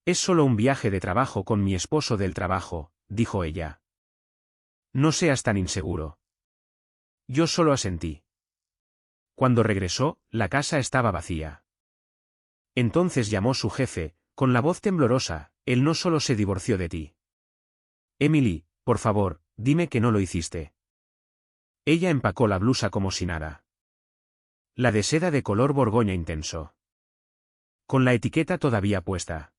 Es solo un viaje de trabajo con mi esposo del trabajo, dijo ella. No seas tan inseguro. Yo solo asentí. Cuando regresó, la casa estaba vacía. Entonces llamó su jefe, con la voz temblorosa: él no solo se divorció de ti. Emily, por favor, dime que no lo hiciste. Ella empacó la blusa como si nada. La de seda de color borgoña intenso. Con la etiqueta todavía puesta.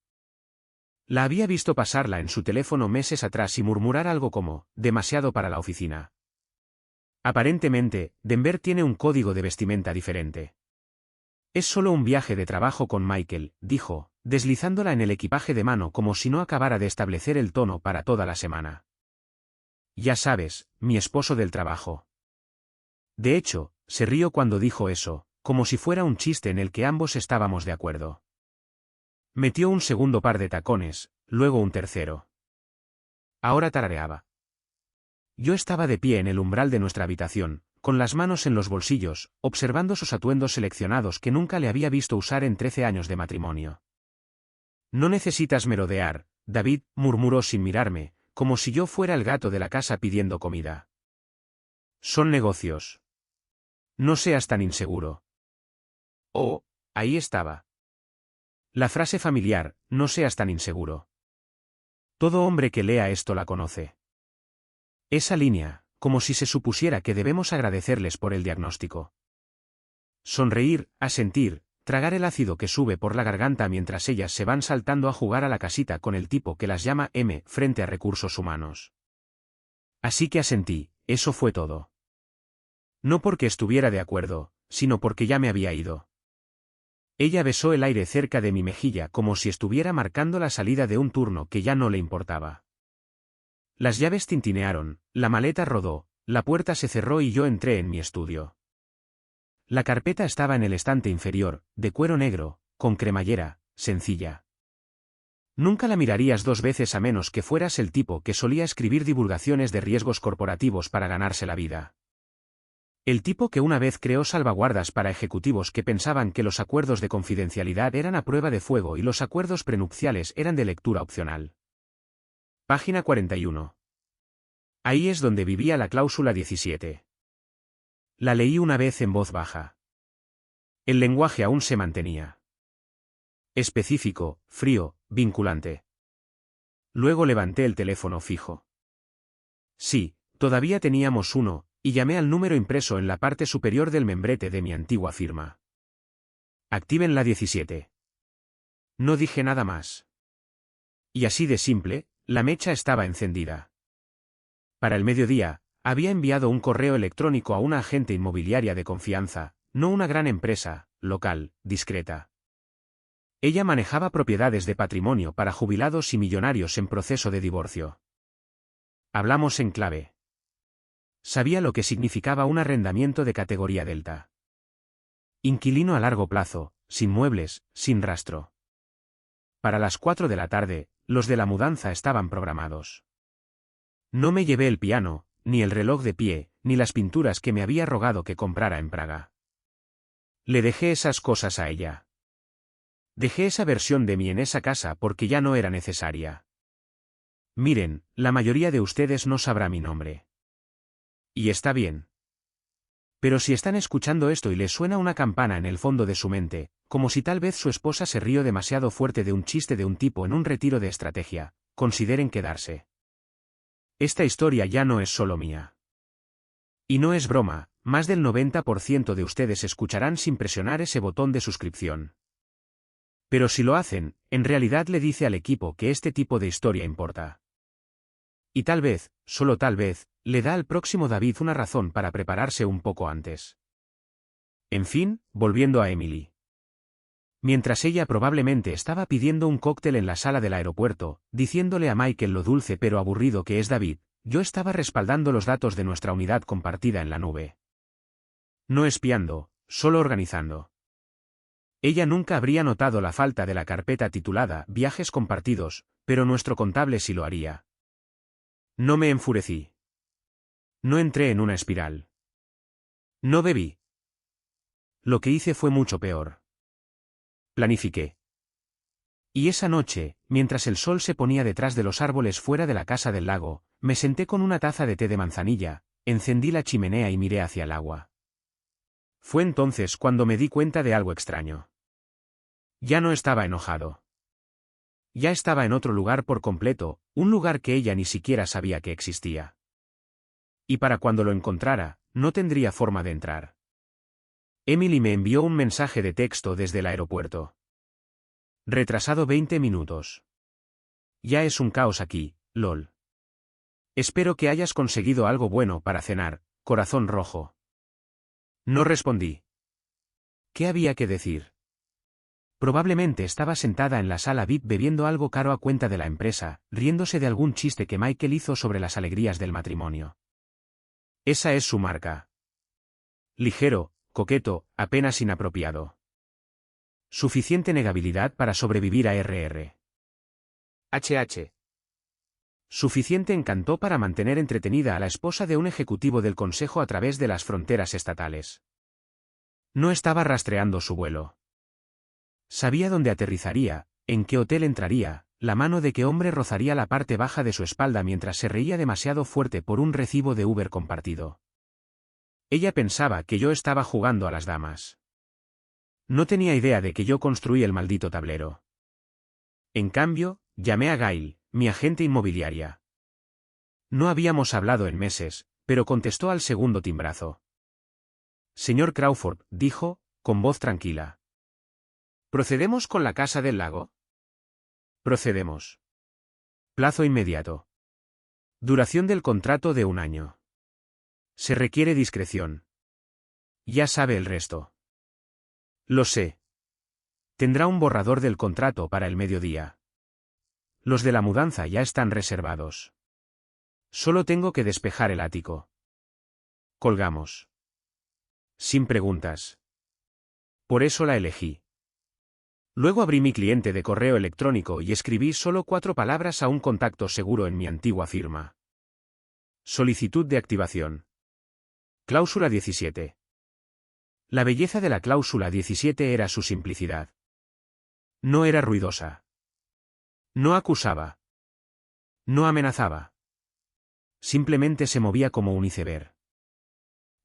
La había visto pasarla en su teléfono meses atrás y murmurar algo como: demasiado para la oficina. Aparentemente, Denver tiene un código de vestimenta diferente. Es solo un viaje de trabajo con Michael, dijo, deslizándola en el equipaje de mano como si no acabara de establecer el tono para toda la semana. Ya sabes, mi esposo del trabajo. De hecho, se rió cuando dijo eso, como si fuera un chiste en el que ambos estábamos de acuerdo. Metió un segundo par de tacones, luego un tercero. Ahora tarareaba. Yo estaba de pie en el umbral de nuestra habitación, con las manos en los bolsillos, observando sus atuendos seleccionados que nunca le había visto usar en 13 años de matrimonio. No necesitas merodear, David, murmuró sin mirarme, como si yo fuera el gato de la casa pidiendo comida. Son negocios. No seas tan inseguro. Oh, ahí estaba. La frase familiar: no seas tan inseguro. Todo hombre que lea esto la conoce. Esa línea, como si se supusiera que debemos agradecerles por el diagnóstico. Sonreír, asentir, tragar el ácido que sube por la garganta mientras ellas se van saltando a jugar a la casita con el tipo que las llama M frente a recursos humanos. Así que asentí, eso fue todo. No porque estuviera de acuerdo, sino porque ya me había ido. Ella besó el aire cerca de mi mejilla como si estuviera marcando la salida de un turno que ya no le importaba. Las llaves tintinearon, la maleta rodó, la puerta se cerró y yo entré en mi estudio. La carpeta estaba en el estante inferior, de cuero negro, con cremallera, sencilla. Nunca la mirarías dos veces a menos que fueras el tipo que solía escribir divulgaciones de riesgos corporativos para ganarse la vida. El tipo que una vez creó salvaguardas para ejecutivos que pensaban que los acuerdos de confidencialidad eran a prueba de fuego y los acuerdos prenupciales eran de lectura opcional. Página 41. Ahí es donde vivía la cláusula 17. La leí una vez en voz baja. El lenguaje aún se mantenía. Específico, frío, vinculante. Luego levanté el teléfono fijo. Sí, todavía teníamos uno, y llamé al número impreso en la parte superior del membrete de mi antigua firma. Activen la 17. No dije nada más. Y así de simple, la mecha estaba encendida. Para el mediodía, había enviado un correo electrónico a una agente inmobiliaria de confianza, no una gran empresa, local, discreta. Ella manejaba propiedades de patrimonio para jubilados y millonarios en proceso de divorcio. Hablamos en clave. Sabía lo que significaba un arrendamiento de categoría Delta. Inquilino a largo plazo, sin muebles, sin rastro. Para las 4 de la tarde, los de la mudanza estaban programados. No me llevé el piano, ni el reloj de pie, ni las pinturas que me había rogado que comprara en Praga. Le dejé esas cosas a ella. Dejé esa versión de mí en esa casa porque ya no era necesaria. Miren, la mayoría de ustedes no sabrá mi nombre. Y está bien. Pero si están escuchando esto y les suena una campana en el fondo de su mente, como si tal vez su esposa se rió demasiado fuerte de un chiste de un tipo en un retiro de estrategia, consideren quedarse. Esta historia ya no es solo mía. Y no es broma, más del 90% de ustedes escucharán sin presionar ese botón de suscripción. Pero si lo hacen, en realidad le dice al equipo que este tipo de historia importa. Y tal vez, solo tal vez, le da al próximo David una razón para prepararse un poco antes. En fin, volviendo a Emily. Mientras ella probablemente estaba pidiendo un cóctel en la sala del aeropuerto, diciéndole a Michael lo dulce pero aburrido que es David, yo estaba respaldando los datos de nuestra unidad compartida en la nube. No espiando, solo organizando. Ella nunca habría notado la falta de la carpeta titulada Viajes compartidos, pero nuestro contable sí lo haría. No me enfurecí. No entré en una espiral. No bebí. Lo que hice fue mucho peor. Planifiqué. Y esa noche, mientras el sol se ponía detrás de los árboles fuera de la casa del lago, me senté con una taza de té de manzanilla, encendí la chimenea y miré hacia el agua. Fue entonces cuando me di cuenta de algo extraño. Ya no estaba enojado. Ya estaba en otro lugar por completo, un lugar que ella ni siquiera sabía que existía. Y para cuando lo encontrara, no tendría forma de entrar. Emily me envió un mensaje de texto desde el aeropuerto. Retrasado 20 minutos. Ya es un caos aquí, lol. Espero que hayas conseguido algo bueno para cenar, corazón rojo. No respondí. ¿Qué había que decir? Probablemente estaba sentada en la sala VIP bebiendo algo caro a cuenta de la empresa, riéndose de algún chiste que Michael hizo sobre las alegrías del matrimonio. Esa es su marca. Ligero, coqueto, apenas inapropiado. Suficiente negabilidad para sobrevivir a RR. HH. Suficiente encanto para mantener entretenida a la esposa de un ejecutivo del consejo a través de las fronteras estatales. No estaba rastreando su vuelo. Sabía dónde aterrizaría, en qué hotel entraría, la mano de qué hombre rozaría la parte baja de su espalda mientras se reía demasiado fuerte por un recibo de Uber compartido. Ella pensaba que yo estaba jugando a las damas. No tenía idea de que yo construí el maldito tablero. En cambio, llamé a Gail, mi agente inmobiliaria. No habíamos hablado en meses, pero contestó al segundo timbrazo. Señor Crawford, dijo, con voz tranquila. ¿Procedemos con la casa del lago? Procedemos. Plazo inmediato. Duración del contrato de 1 año. Se requiere discreción. Ya sabe el resto. Lo sé. Tendrá un borrador del contrato para el mediodía. Los de la mudanza ya están reservados. Solo tengo que despejar el ático. Colgamos. Sin preguntas. Por eso la elegí. Luego abrí mi cliente de correo electrónico y escribí solo 4 palabras a un contacto seguro en mi antigua firma. Solicitud de activación. Cláusula 17. La belleza de la cláusula 17 era su simplicidad. No era ruidosa. No acusaba. No amenazaba. Simplemente se movía como un iceberg.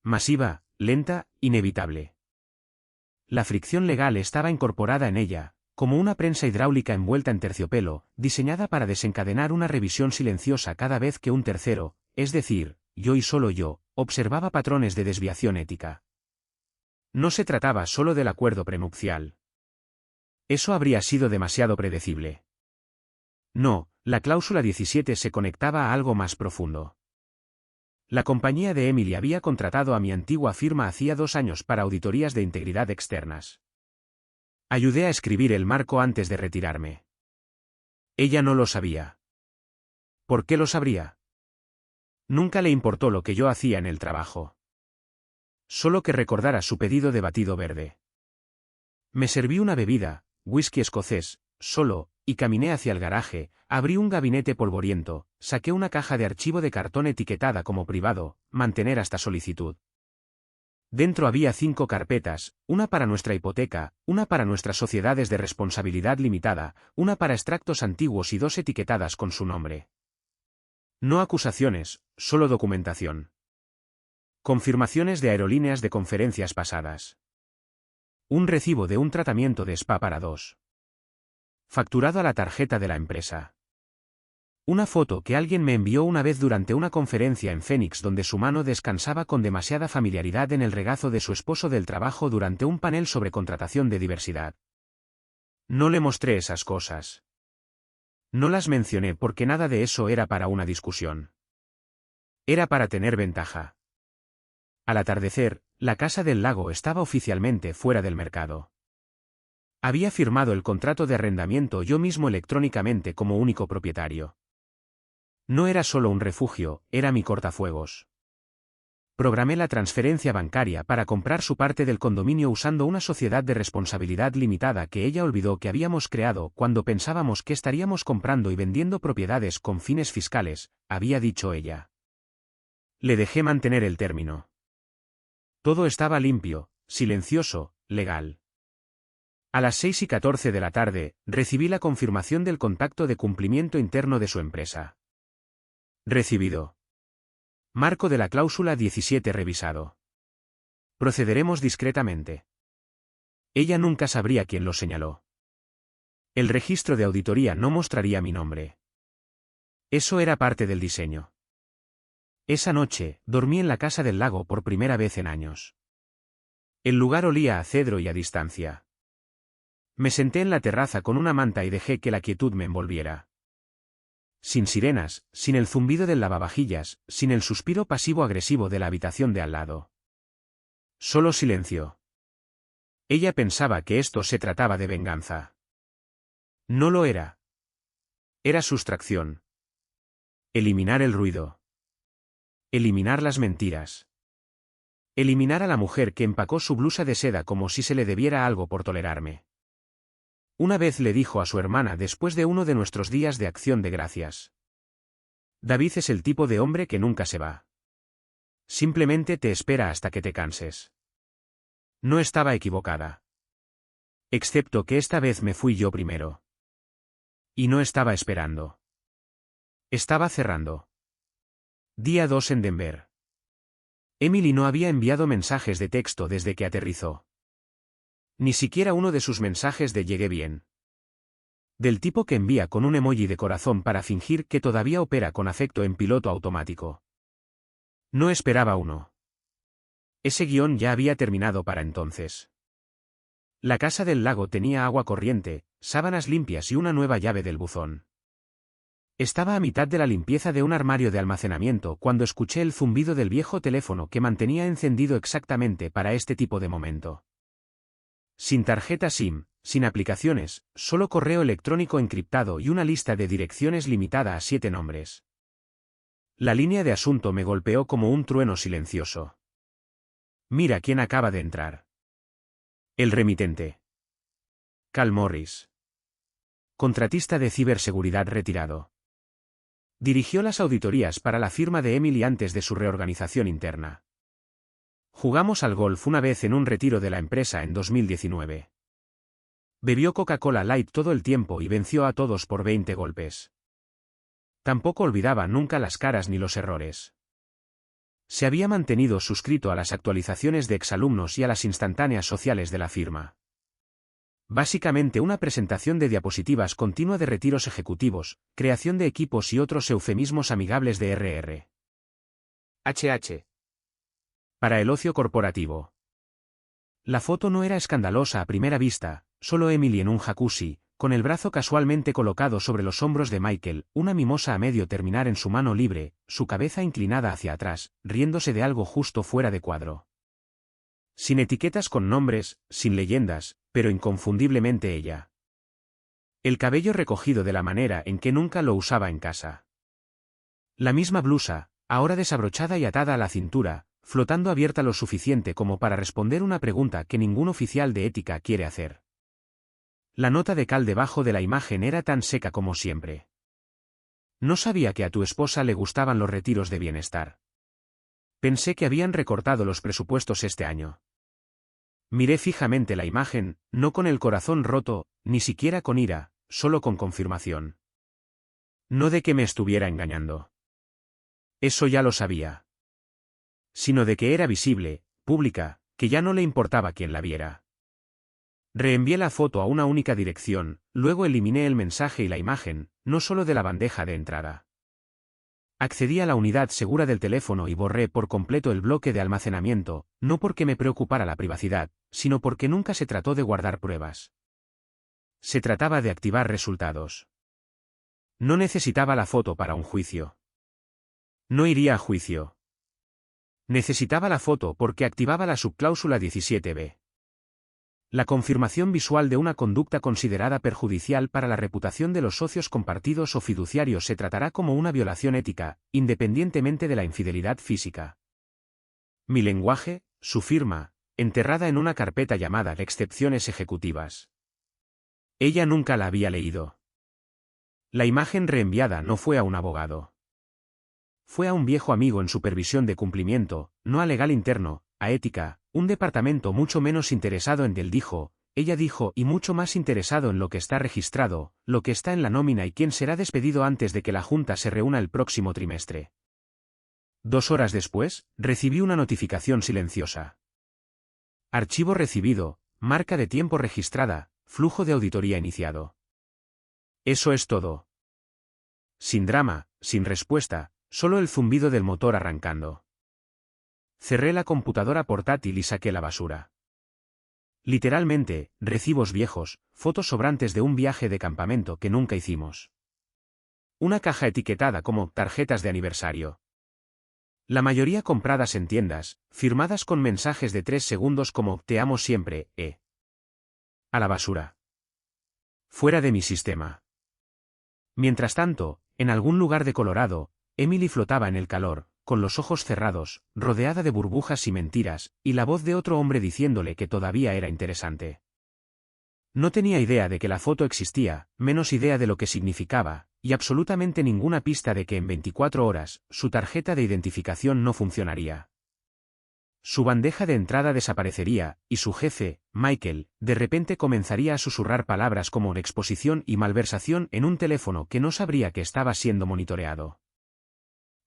Masiva, lenta, inevitable. La fricción legal estaba incorporada en ella, como una prensa hidráulica envuelta en terciopelo, diseñada para desencadenar una revisión silenciosa cada vez que un tercero, es decir, yo y solo yo, observaba patrones de desviación ética. No se trataba solo del acuerdo prenupcial. Eso habría sido demasiado predecible. No, la cláusula 17 se conectaba a algo más profundo. La compañía de Emily había contratado a mi antigua firma hacía 2 años para auditorías de integridad externas. Ayudé a escribir el marco antes de retirarme. Ella no lo sabía. ¿Por qué lo sabría? Nunca le importó lo que yo hacía en el trabajo. Solo que recordara su pedido de batido verde. Me serví una bebida, whisky escocés, solo, y caminé hacia el garaje, abrí un gabinete polvoriento, saqué una caja de archivo de cartón etiquetada como privado, mantener hasta solicitud. Dentro había 5 carpetas, una para nuestra hipoteca, una para nuestras sociedades de responsabilidad limitada, una para extractos antiguos y 2 etiquetadas con su nombre. No acusaciones, solo documentación. Confirmaciones de aerolíneas de conferencias pasadas. Un recibo de un tratamiento de spa para 2. Facturado a la tarjeta de la empresa. Una foto que alguien me envió una vez durante una conferencia en Phoenix donde su mano descansaba con demasiada familiaridad en el regazo de su esposo del trabajo durante un panel sobre contratación de diversidad. No le mostré esas cosas. No las mencioné porque nada de eso era para una discusión. Era para tener ventaja. Al atardecer, la casa del lago estaba oficialmente fuera del mercado. Había firmado el contrato de arrendamiento yo mismo electrónicamente como único propietario. No era solo un refugio, era mi cortafuegos. Programé la transferencia bancaria para comprar su parte del condominio usando una sociedad de responsabilidad limitada que ella olvidó que habíamos creado cuando pensábamos que estaríamos comprando y vendiendo propiedades con fines fiscales, había dicho ella. Le dejé mantener el término. Todo estaba limpio, silencioso, legal. A las 6:14 de la tarde, recibí la confirmación del contacto de cumplimiento interno de su empresa. Recibido. Marco de la cláusula 17 revisado. Procederemos discretamente. Ella nunca sabría quién lo señaló. El registro de auditoría no mostraría mi nombre. Eso era parte del diseño. Esa noche, dormí en la casa del lago por primera vez en años. El lugar olía a cedro y a distancia. Me senté en la terraza con una manta y dejé que la quietud me envolviera. Sin sirenas, sin el zumbido del lavavajillas, sin el suspiro pasivo-agresivo de la habitación de al lado. Solo silencio. Ella pensaba que esto se trataba de venganza. No lo era. Era sustracción. Eliminar el ruido. Eliminar las mentiras. Eliminar a la mujer que empacó su blusa de seda como si se le debiera algo por tolerarme. Una vez le dijo a su hermana después de uno de nuestros días de acción de gracias. David es el tipo de hombre que nunca se va. Simplemente te espera hasta que te canses. No estaba equivocada. Excepto que esta vez me fui yo primero. Y no estaba esperando. Estaba cerrando. Día 2 en Denver. Emily no había enviado mensajes de texto desde que aterrizó. Ni siquiera uno de sus mensajes de llegué bien. Del tipo que envía con un emoji de corazón para fingir que todavía opera con afecto en piloto automático. No esperaba uno. Ese guión ya había terminado para entonces. La casa del lago tenía agua corriente, sábanas limpias y una nueva llave del buzón. Estaba a mitad de la limpieza de un armario de almacenamiento cuando escuché el zumbido del viejo teléfono que mantenía encendido exactamente para este tipo de momento. Sin tarjeta SIM, sin aplicaciones, solo correo electrónico encriptado y una lista de direcciones limitada a 7 nombres. La línea de asunto me golpeó como un trueno silencioso. Mira quién acaba de entrar. El remitente. Cal Morris. Contratista de ciberseguridad retirado. Dirigió las auditorías para la firma de Emily antes de su reorganización interna. Jugamos al golf una vez en un retiro de la empresa en 2019. Bebió Coca-Cola Light todo el tiempo y venció a todos por 20 golpes. Tampoco olvidaba nunca las caras ni los errores. Se había mantenido suscrito a las actualizaciones de exalumnos y a las instantáneas sociales de la firma. Básicamente una presentación de diapositivas continua de retiros ejecutivos, creación de equipos y otros eufemismos amigables de RR. HH. Para el ocio corporativo. La foto no era escandalosa a primera vista, solo Emily en un jacuzzi, con el brazo casualmente colocado sobre los hombros de Michael, una mimosa a medio terminar en su mano libre, su cabeza inclinada hacia atrás, riéndose de algo justo fuera de cuadro. Sin etiquetas con nombres, sin leyendas, pero inconfundiblemente ella. El cabello recogido de la manera en que nunca lo usaba en casa. La misma blusa, ahora desabrochada y atada a la cintura, flotando abierta lo suficiente como para responder una pregunta que ningún oficial de ética quiere hacer. La nota de cal debajo de la imagen era tan seca como siempre. No sabía que a tu esposa le gustaban los retiros de bienestar. Pensé que habían recortado los presupuestos este año. Miré fijamente la imagen, no con el corazón roto, ni siquiera con ira, solo con confirmación. No de que me estuviera engañando. Eso ya lo sabía. Sino de que era visible, pública, que ya no le importaba quién la viera. Reenvié la foto a una única dirección, luego eliminé el mensaje y la imagen, no solo de la bandeja de entrada. Accedí a la unidad segura del teléfono y borré por completo el bloque de almacenamiento, no porque me preocupara la privacidad, sino porque nunca se trató de guardar pruebas. Se trataba de activar resultados. No necesitaba la foto para un juicio. No iría a juicio. Necesitaba la foto porque activaba la subcláusula 17b. La confirmación visual de una conducta considerada perjudicial para la reputación de los socios compartidos o fiduciarios se tratará como una violación ética, independientemente de la infidelidad física. Mi lenguaje, su firma, enterrada en una carpeta llamada Excepciones Ejecutivas. Ella nunca la había leído. La imagen reenviada no fue a un abogado. Fue a un viejo amigo en supervisión de cumplimiento, no a legal interno, a ética, un departamento mucho menos interesado en él dijo, ella dijo, y mucho más interesado en lo que está registrado, lo que está en la nómina y quién será despedido antes de que la Junta se reúna el próximo trimestre. 2 horas después, recibí una notificación silenciosa. Archivo recibido, marca de tiempo registrada, flujo de auditoría iniciado. Eso es todo. Sin drama, sin respuesta, solo el zumbido del motor arrancando. Cerré la computadora portátil y saqué la basura. Literalmente, recibos viejos, fotos sobrantes de un viaje de campamento que nunca hicimos. Una caja etiquetada como tarjetas de aniversario. La mayoría compradas en tiendas, firmadas con mensajes de 3 segundos como «Te amo siempre, A la basura. Fuera de mi sistema. Mientras tanto, en algún lugar de Colorado, Emily flotaba en el calor, con los ojos cerrados, rodeada de burbujas y mentiras, y la voz de otro hombre diciéndole que todavía era interesante. No tenía idea de que la foto existía, menos idea de lo que significaba, y absolutamente ninguna pista de que en 24 horas, su tarjeta de identificación no funcionaría. Su bandeja de entrada desaparecería, y su jefe, Michael, de repente comenzaría a susurrar palabras como exposición y malversación en un teléfono que no sabría que estaba siendo monitoreado.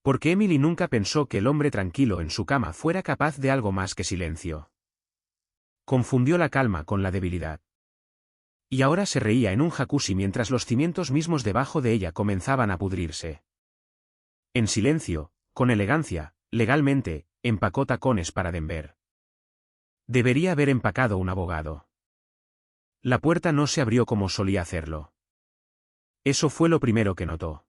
Porque Emily nunca pensó que el hombre tranquilo en su cama fuera capaz de algo más que silencio. Confundió la calma con la debilidad. Y ahora se reía en un jacuzzi mientras los cimientos mismos debajo de ella comenzaban a pudrirse. En silencio, con elegancia, legalmente, empacó tacones para Denver. Debería haber empacado un abogado. La puerta no se abrió como solía hacerlo. Eso fue lo primero que notó.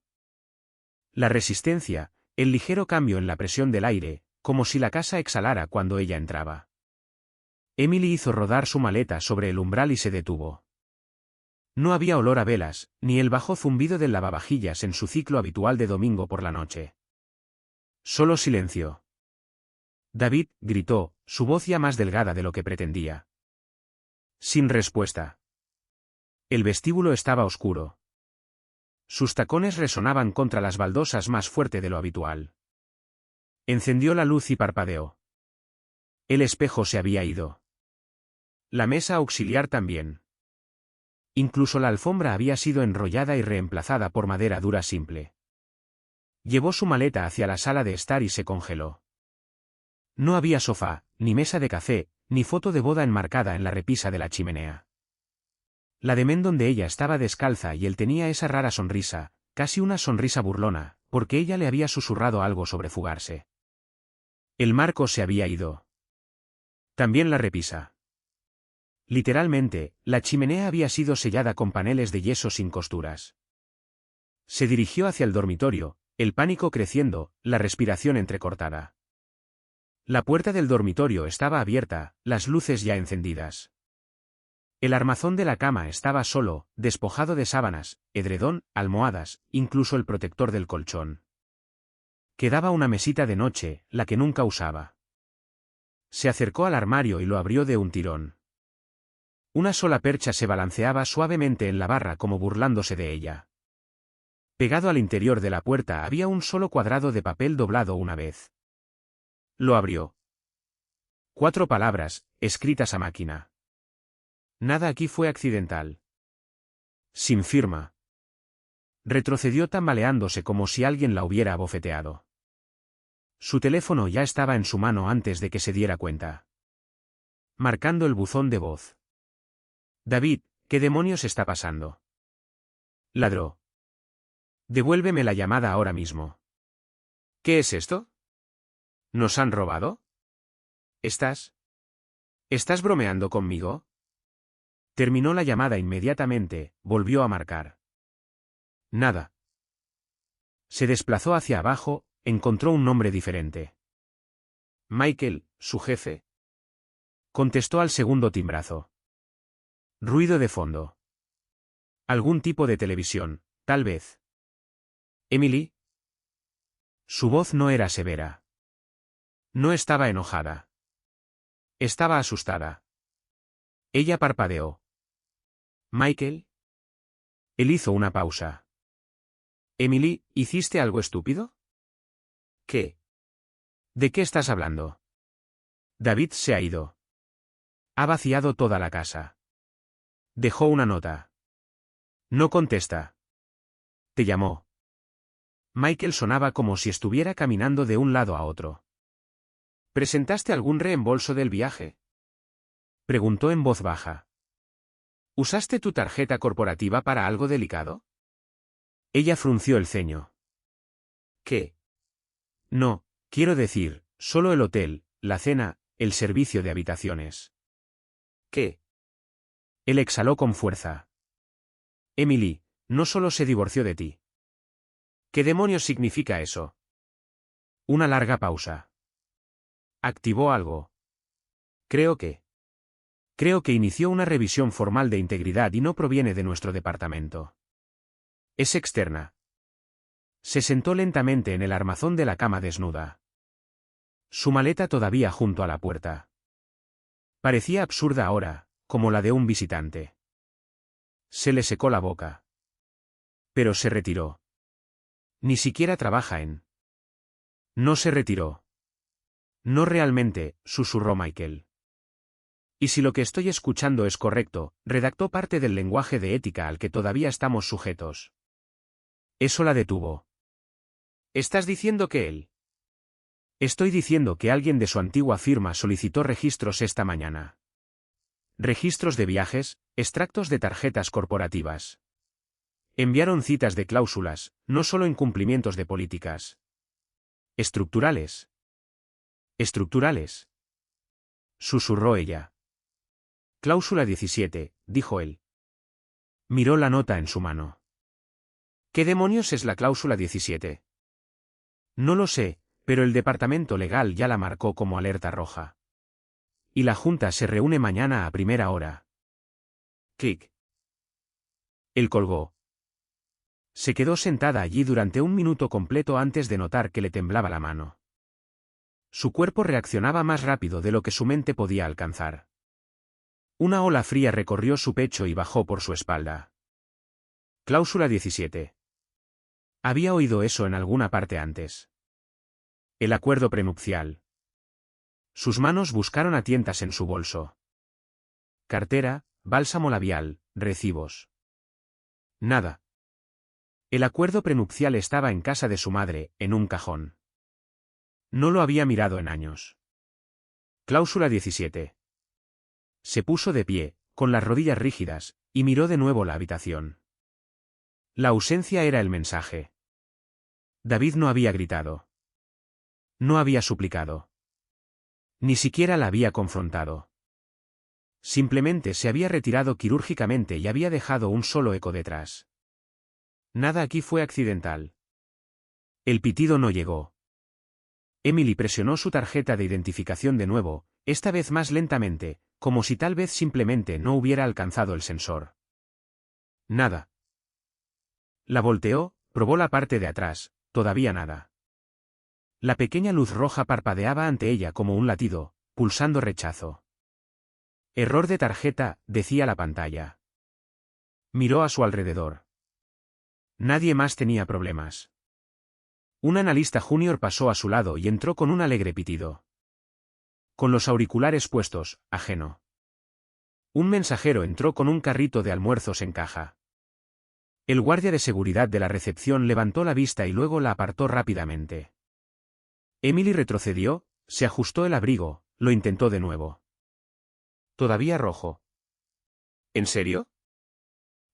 La resistencia, el ligero cambio en la presión del aire, como si la casa exhalara cuando ella entraba. Emily hizo rodar su maleta sobre el umbral y se detuvo. No había olor a velas, ni el bajo zumbido del lavavajillas en su ciclo habitual de domingo por la noche. Solo silencio. David, gritó, su voz ya más delgada de lo que pretendía. Sin respuesta. El vestíbulo estaba oscuro. Sus tacones resonaban contra las baldosas más fuerte de lo habitual. Encendió la luz y parpadeó. El espejo se había ido. La mesa auxiliar también. Incluso la alfombra había sido enrollada y reemplazada por madera dura simple. Llevó su maleta hacia la sala de estar y se congeló. No había sofá, ni mesa de café, ni foto de boda enmarcada en la repisa de la chimenea. La de Men donde ella estaba descalza y él tenía esa rara sonrisa, casi una sonrisa burlona, porque ella le había susurrado algo sobre fugarse. El marco se había ido. También la repisa. Literalmente, la chimenea había sido sellada con paneles de yeso sin costuras. Se dirigió hacia el dormitorio, el pánico creciendo, la respiración entrecortada. La puerta del dormitorio estaba abierta, las luces ya encendidas. El armazón de la cama estaba solo, despojado de sábanas, edredón, almohadas, incluso el protector del colchón. Quedaba una mesita de noche, la que nunca usaba. Se acercó al armario y lo abrió de un tirón. Una sola percha se balanceaba suavemente en la barra como burlándose de ella. Pegado al interior de la puerta había un solo cuadrado de papel doblado una vez. Lo abrió. 4 palabras, escritas a máquina. Nada aquí fue accidental. Sin firma. Retrocedió tambaleándose como si alguien la hubiera abofeteado. Su teléfono ya estaba en su mano antes de que se diera cuenta. Marcando el buzón de voz. David, ¿qué demonios está pasando? Ladró. Devuélveme la llamada ahora mismo. ¿Qué es esto? ¿Nos han robado? ¿Estás bromeando conmigo? Terminó la llamada inmediatamente, volvió a marcar. Nada. Se desplazó hacia abajo, encontró un nombre diferente. Michael, su jefe. Contestó al segundo timbrazo. Ruido de fondo. Algún tipo de televisión, tal vez. ¿Emily? Su voz no era severa. No estaba enojada. Estaba asustada. Ella parpadeó. ¿Michael? Él hizo una pausa. Emily, ¿hiciste algo estúpido? ¿Qué? ¿De qué estás hablando? David se ha ido. Ha vaciado toda la casa. Dejó una nota. No contesta. ¿Te llamó? Michael sonaba como si estuviera caminando de un lado a otro. ¿Presentaste algún reembolso del viaje? Preguntó en voz baja. ¿Usaste tu tarjeta corporativa para algo delicado? Ella frunció el ceño. ¿Qué? No, quiero decir, solo el hotel, la cena, el servicio de habitaciones. ¿Qué? Él exhaló con fuerza. Emily, no solo se divorció de ti. ¿Qué demonios significa eso? Una larga pausa. ¿Activó algo? Creo que inició una revisión formal de integridad y no proviene de nuestro departamento. Es externa. Se sentó lentamente en el armazón de la cama desnuda. Su maleta todavía junto a la puerta. Parecía absurda ahora, como la de un visitante. Se le secó la boca. Pero se retiró. Ni siquiera trabaja en... No se retiró. No realmente, susurró Michael. Y si lo que estoy escuchando es correcto, redactó parte del lenguaje de ética al que todavía estamos sujetos. Eso la detuvo. ¿Estás diciendo que él? Estoy diciendo que alguien de su antigua firma solicitó registros esta mañana. Registros de viajes, extractos de tarjetas corporativas. Enviaron citas de cláusulas, no solo incumplimientos de políticas. Estructurales. Estructurales. Susurró ella. Cláusula 17, dijo él. Miró la nota en su mano. ¿Qué demonios es la cláusula 17? No lo sé, pero el departamento legal ya la marcó como alerta roja. Y la junta se reúne mañana a primera hora. Clic. Él colgó. Se quedó sentada allí durante un minuto completo antes de notar que le temblaba la mano. Su cuerpo reaccionaba más rápido de lo que su mente podía alcanzar. Una ola fría recorrió su pecho y bajó por su espalda. Cláusula 17. Había oído eso en alguna parte antes. El acuerdo prenupcial. Sus manos buscaron a tientas en su bolso. Cartera, bálsamo labial, recibos. Nada. El acuerdo prenupcial estaba en casa de su madre, en un cajón. No lo había mirado en años. Cláusula 17. Se puso de pie, con las rodillas rígidas, y miró de nuevo la habitación. La ausencia era el mensaje. David no había gritado. No había suplicado. Ni siquiera la había confrontado. Simplemente se había retirado quirúrgicamente y había dejado un solo eco detrás. Nada aquí fue accidental. El pitido no llegó. Emily presionó su tarjeta de identificación de nuevo, esta vez más lentamente, como si tal vez simplemente no hubiera alcanzado el sensor. Nada. La volteó, probó la parte de atrás, todavía nada. La pequeña luz roja parpadeaba ante ella como un latido, pulsando rechazo. Error de tarjeta, decía la pantalla. Miró a su alrededor. Nadie más tenía problemas. Un analista junior pasó a su lado y entró con un alegre pitido. Con los auriculares puestos, ajeno. Un mensajero entró con un carrito de almuerzos en caja. El guardia de seguridad de la recepción levantó la vista y luego la apartó rápidamente. Emily retrocedió, se ajustó el abrigo, lo intentó de nuevo. Todavía rojo. ¿En serio?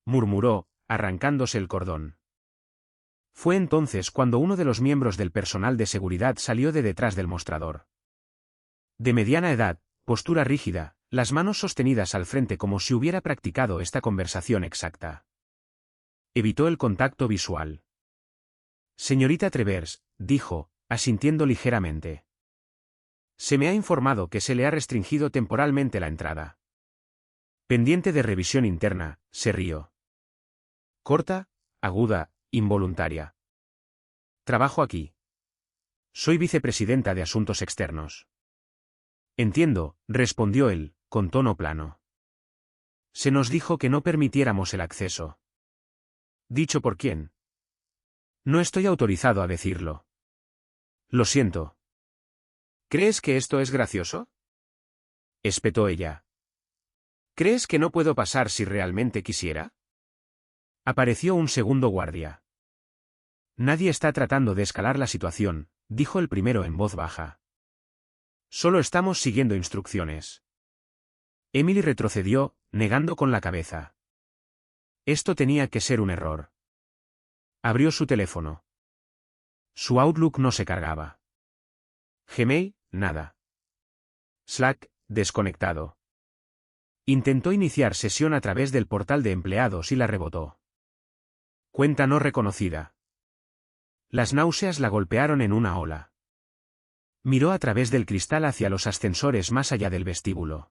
Murmuró, arrancándose el cordón. Fue entonces cuando uno de los miembros del personal de seguridad salió de detrás del mostrador. De mediana edad, postura rígida, las manos sostenidas al frente como si hubiera practicado esta conversación exacta. Evitó el contacto visual. Señorita Travers, dijo, asintiendo ligeramente. Se me ha informado que se le ha restringido temporalmente la entrada. Pendiente de revisión interna, se rió. Corta, aguda, involuntaria. Trabajo aquí. Soy vicepresidenta de Asuntos Externos. Entiendo, respondió él, con tono plano. Se nos dijo que no permitiéramos el acceso. ¿Dicho por quién? No estoy autorizado a decirlo. Lo siento. ¿Crees que esto es gracioso? Espetó ella. ¿Crees que no puedo pasar si realmente quisiera? Apareció un segundo guardia. Nadie está tratando de escalar la situación, dijo el primero en voz baja. Solo estamos siguiendo instrucciones. Emily retrocedió, negando con la cabeza. Esto tenía que ser un error. Abrió su teléfono. Su Outlook no se cargaba. Gmail, nada. Slack, desconectado. Intentó iniciar sesión a través del portal de empleados y la rebotó. Cuenta no reconocida. Las náuseas la golpearon en una ola. Miró a través del cristal hacia los ascensores más allá del vestíbulo.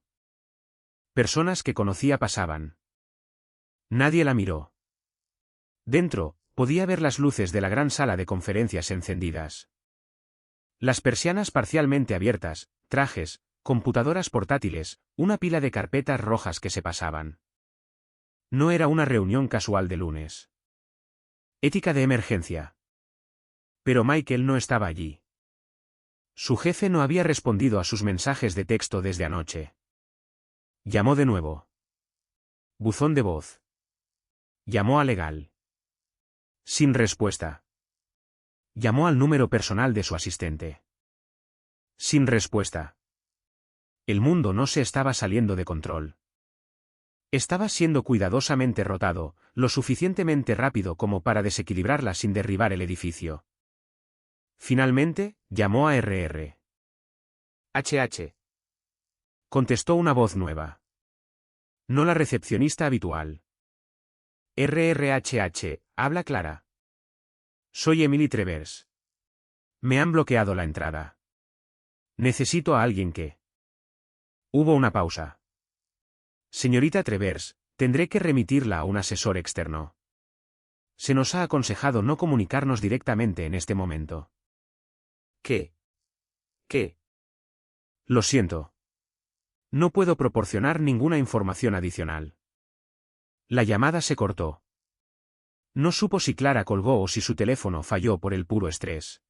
Personas que conocía pasaban. Nadie la miró. Dentro, podía ver las luces de la gran sala de conferencias encendidas. Las persianas parcialmente abiertas, trajes, computadoras portátiles, una pila de carpetas rojas que se pasaban. No era una reunión casual de lunes. Ética de emergencia. Pero Michael no estaba allí. Su jefe no había respondido a sus mensajes de texto desde anoche. Llamó de nuevo. Buzón de voz. Llamó a legal. Sin respuesta. Llamó al número personal de su asistente. Sin respuesta. El mundo no se estaba saliendo de control. Estaba siendo cuidadosamente rotado, lo suficientemente rápido como para desequilibrarla sin derribar el edificio. Finalmente, llamó a RR. HH. Contestó una voz nueva. No la recepcionista habitual. RRHH, habla Clara. Soy Emily Travers. Me han bloqueado la entrada. Necesito a alguien que... Hubo una pausa. Señorita Travers, tendré que remitirla a un asesor externo. Se nos ha aconsejado no comunicarnos directamente en este momento. ¿Qué? ¿Qué? Lo siento. No puedo proporcionar ninguna información adicional. La llamada se cortó. No supo si Clara colgó o si su teléfono falló por el puro estrés.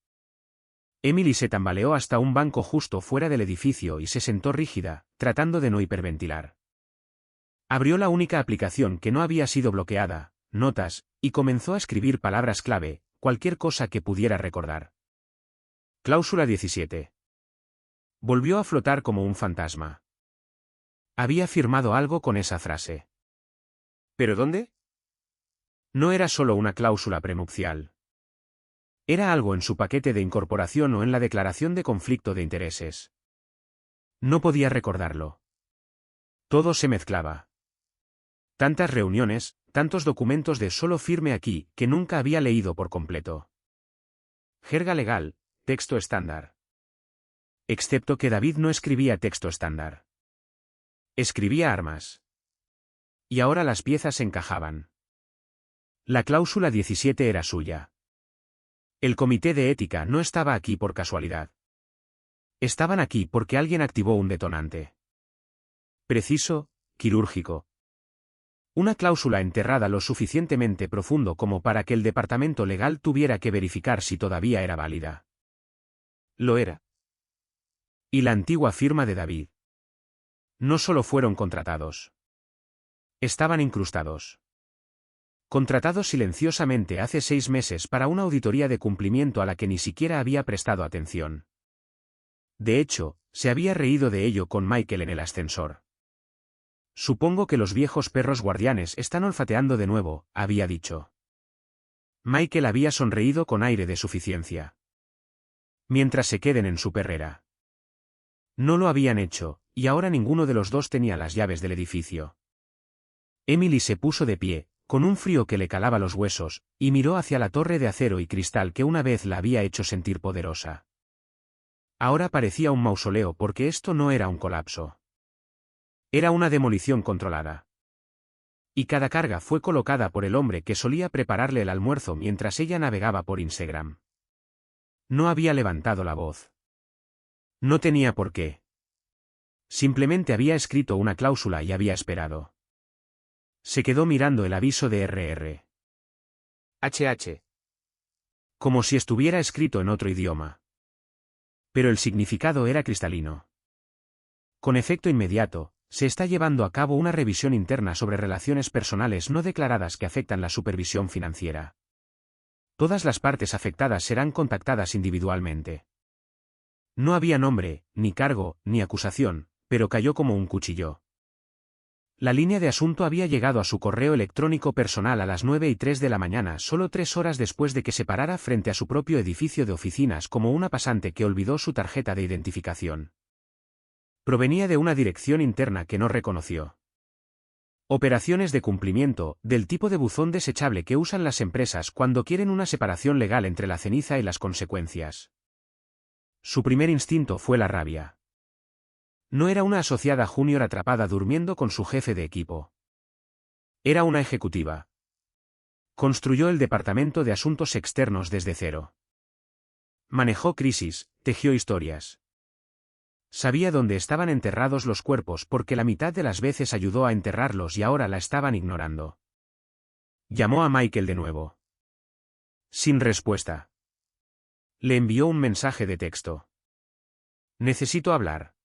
Emily se tambaleó hasta un banco justo fuera del edificio y se sentó rígida, tratando de no hiperventilar. Abrió la única aplicación que no había sido bloqueada, Notas, y comenzó a escribir palabras clave, cualquier cosa que pudiera recordar. Cláusula 17. Volvió a flotar como un fantasma. Había firmado algo con esa frase. ¿Pero dónde? No era solo una cláusula prenupcial. Era algo en su paquete de incorporación o en la declaración de conflicto de intereses. No podía recordarlo. Todo se mezclaba. Tantas reuniones, tantos documentos de solo firme aquí, que nunca había leído por completo. Jerga legal, texto estándar. Excepto que David no escribía texto estándar. Escribía armas. Y ahora las piezas encajaban. La cláusula 17 era suya. El comité de ética no estaba aquí por casualidad. Estaban aquí porque alguien activó un detonante. Preciso, quirúrgico. Una cláusula enterrada lo suficientemente profundo como para que el departamento legal tuviera que verificar si todavía era válida. Lo era. Y la antigua firma de David. No solo fueron contratados. Estaban incrustados. Contratados silenciosamente hace 6 meses para una auditoría de cumplimiento a la que ni siquiera había prestado atención. De hecho, se había reído de ello con Michael en el ascensor. Supongo que los viejos perros guardianes están olfateando de nuevo, había dicho. Michael había sonreído con aire de suficiencia. Mientras se queden en su perrera. No lo habían hecho, y ahora ninguno de los dos tenía las llaves del edificio. Emily se puso de pie, con un frío que le calaba los huesos, y miró hacia la torre de acero y cristal que una vez la había hecho sentir poderosa. Ahora parecía un mausoleo porque esto no era un colapso. Era una demolición controlada. Y cada carga fue colocada por el hombre que solía prepararle el almuerzo mientras ella navegaba por Instagram. No había levantado la voz. No tenía por qué. Simplemente había escrito una cláusula y había esperado. Se quedó mirando el aviso de RR. HH. Como si estuviera escrito en otro idioma. Pero el significado era cristalino. Con efecto inmediato, Se está llevando a cabo una revisión interna sobre relaciones personales no declaradas que afectan la supervisión financiera. Todas las partes afectadas serán contactadas individualmente. No había nombre, ni cargo, ni acusación, pero cayó como un cuchillo. La línea de asunto había llegado a su correo electrónico personal a las 9:03 de la mañana, solo 3 horas después de que se parara frente a su propio edificio de oficinas como una pasante que olvidó su tarjeta de identificación. Provenía de una dirección interna que no reconoció. Operaciones de cumplimiento, del tipo de buzón desechable que usan las empresas cuando quieren una separación legal entre la ceniza y las consecuencias. Su primer instinto fue la rabia. No era una asociada junior atrapada durmiendo con su jefe de equipo. Era una ejecutiva. Construyó el departamento de asuntos externos desde cero. Manejó crisis, tejió historias. Sabía dónde estaban enterrados los cuerpos porque la mitad de las veces ayudó a enterrarlos y ahora la estaban ignorando. Llamó a Michael de nuevo. Sin respuesta. Le envió un mensaje de texto. Necesito hablar.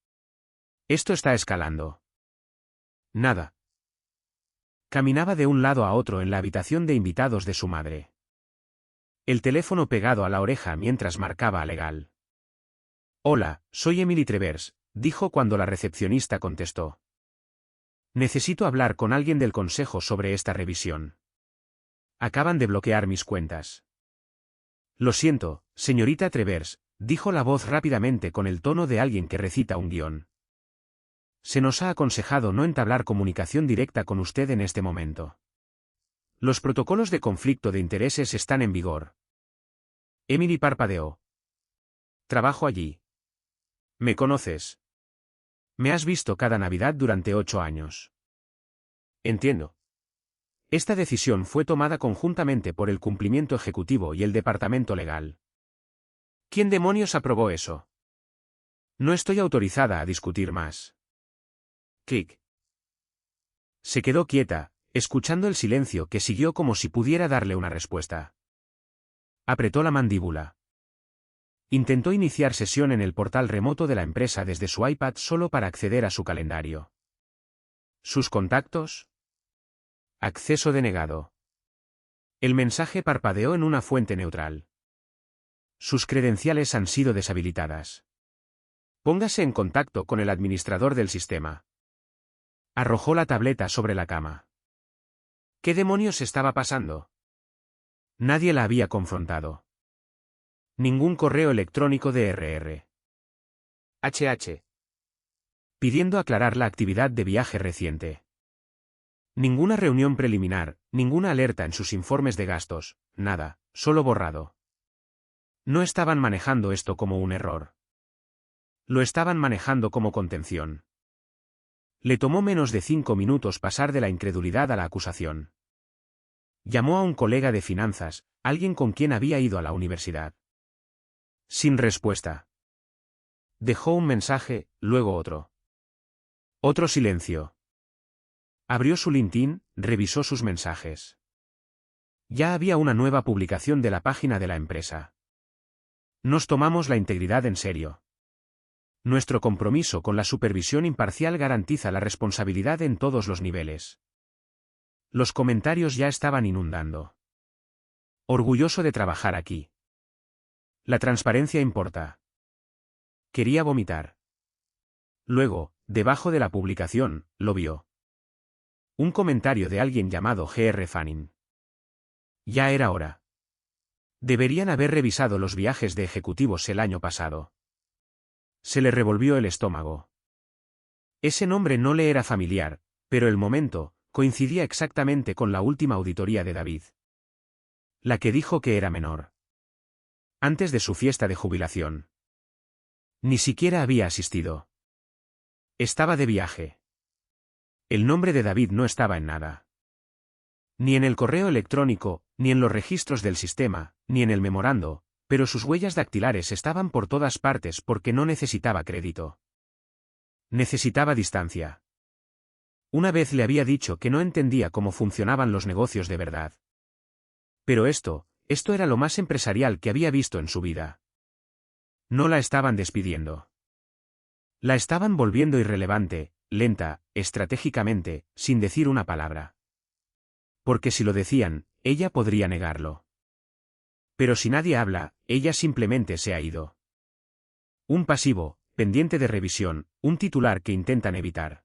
Esto está escalando. Nada. Caminaba de un lado a otro en la habitación de invitados de su madre. El teléfono pegado a la oreja mientras marcaba a legal. Hola, soy Emily Travers, dijo cuando la recepcionista contestó. Necesito hablar con alguien del consejo sobre esta revisión. Acaban de bloquear mis cuentas. Lo siento, señorita Travers, dijo la voz rápidamente con el tono de alguien que recita un guión. Se nos ha aconsejado no entablar comunicación directa con usted en este momento. Los protocolos de conflicto de intereses están en vigor. Emily parpadeó. Trabajo allí. ¿Me conoces? Me has visto cada Navidad durante 8 años. Entiendo. Esta decisión fue tomada conjuntamente por el cumplimiento ejecutivo y el departamento legal. ¿Quién demonios aprobó eso? No estoy autorizada a discutir más. Clic. Se quedó quieta, escuchando el silencio que siguió como si pudiera darle una respuesta. Apretó la mandíbula. Intentó iniciar sesión en el portal remoto de la empresa desde su iPad solo para acceder a su calendario. ¿Sus contactos? Acceso denegado. El mensaje parpadeó en una fuente neutral. Sus credenciales han sido deshabilitadas. Póngase en contacto con el administrador del sistema. Arrojó la tableta sobre la cama. ¿Qué demonios estaba pasando? Nadie la había confrontado. Ningún correo electrónico de RR. HH. Pidiendo aclarar la actividad de viaje reciente. Ninguna reunión preliminar, ninguna alerta en sus informes de gastos, nada, solo borrado. No estaban manejando esto como un error. Lo estaban manejando como contención. Le tomó menos de 5 minutos pasar de la incredulidad a la acusación. Llamó a un colega de finanzas, alguien con quien había ido a la universidad. Sin respuesta. Dejó un mensaje, luego otro. Otro silencio. Abrió su LinkedIn, revisó sus mensajes. Ya había una nueva publicación de la página de la empresa. Nos tomamos la integridad en serio. Nuestro compromiso con la supervisión imparcial garantiza la responsabilidad en todos los niveles. Los comentarios ya estaban inundando. Orgulloso de trabajar aquí. La transparencia importa. Quería vomitar. Luego, debajo de la publicación, lo vio. Un comentario de alguien llamado G.R. Fanning. Ya era hora. Deberían haber revisado los viajes de ejecutivos el año pasado. Se le revolvió el estómago. Ese nombre no le era familiar, pero el momento coincidía exactamente con la última auditoría de David. La que dijo que era menor. Antes de su fiesta de jubilación. Ni siquiera había asistido. Estaba de viaje. El nombre de David no estaba en nada. Ni en el correo electrónico, ni en los registros del sistema, ni en el memorando, pero sus huellas dactilares estaban por todas partes porque no necesitaba crédito. Necesitaba distancia. Una vez le había dicho que no entendía cómo funcionaban los negocios de verdad. Pero esto era lo más empresarial que había visto en su vida. No la estaban despidiendo. La estaban volviendo irrelevante, lenta, estratégicamente, sin decir una palabra. Porque si lo decían, ella podría negarlo. Pero si nadie habla, ella simplemente se ha ido. Un pasivo, pendiente de revisión, un titular que intentan evitar.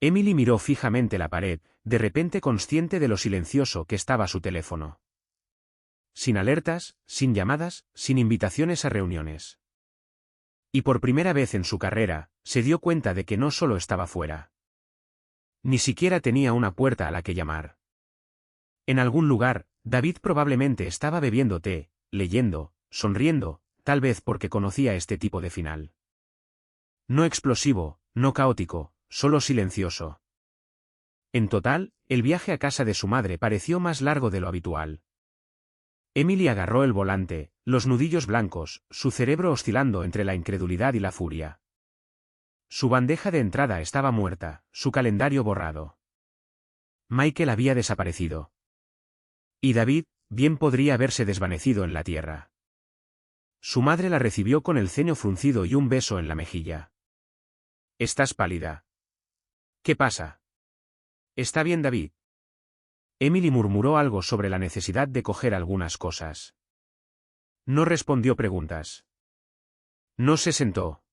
Emily miró fijamente la pared, de repente consciente de lo silencioso que estaba su teléfono. Sin alertas, sin llamadas, sin invitaciones a reuniones. Y por primera vez en su carrera, se dio cuenta de que no solo estaba fuera. Ni siquiera tenía una puerta a la que llamar. En algún lugar, David probablemente estaba bebiendo té, leyendo, sonriendo, tal vez porque conocía este tipo de final. No explosivo, no caótico, solo silencioso. En total, el viaje a casa de su madre pareció más largo de lo habitual. Emily agarró el volante, los nudillos blancos, su cerebro oscilando entre la incredulidad y la furia. Su bandeja de entrada estaba muerta, su calendario borrado. Michael había desaparecido. Y David, bien podría haberse desvanecido en la tierra. Su madre la recibió con el ceño fruncido y un beso en la mejilla. «Estás pálida». «¿Qué pasa?» «¿Está bien, David?» Emily murmuró algo sobre la necesidad de coger algunas cosas. No respondió preguntas. No se sentó.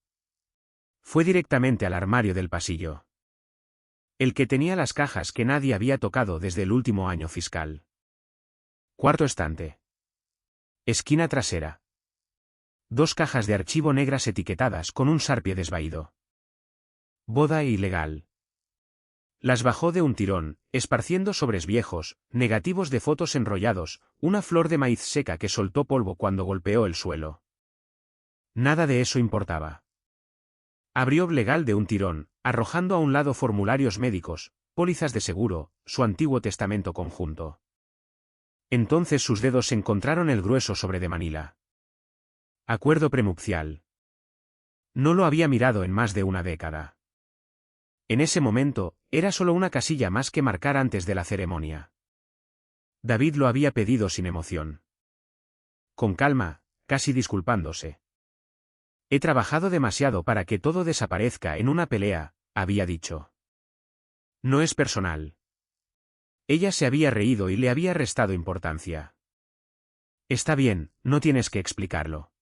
Fue directamente al armario del pasillo. El que tenía las cajas que nadie había tocado desde el último año fiscal. Cuarto estante. Esquina trasera. 2 cajas de archivo negras etiquetadas con un sarpie desvaído. Boda ilegal. Las bajó de un tirón, esparciendo sobres viejos, negativos de fotos enrollados, una flor de maíz seca que soltó polvo cuando golpeó el suelo. Nada de eso importaba. Abrió legal de un tirón, arrojando a un lado formularios médicos, pólizas de seguro, su antiguo testamento conjunto. Entonces sus dedos encontraron el grueso sobre de Manila. Acuerdo prenupcial. No lo había mirado en más de una década. En ese momento, era solo una casilla más que marcar antes de la ceremonia. David lo había pedido sin emoción. Con calma, casi disculpándose. He trabajado demasiado para que todo desaparezca en una pelea, había dicho. No es personal. Ella se había reído y le había restado importancia. Está bien, no tienes que explicarlo.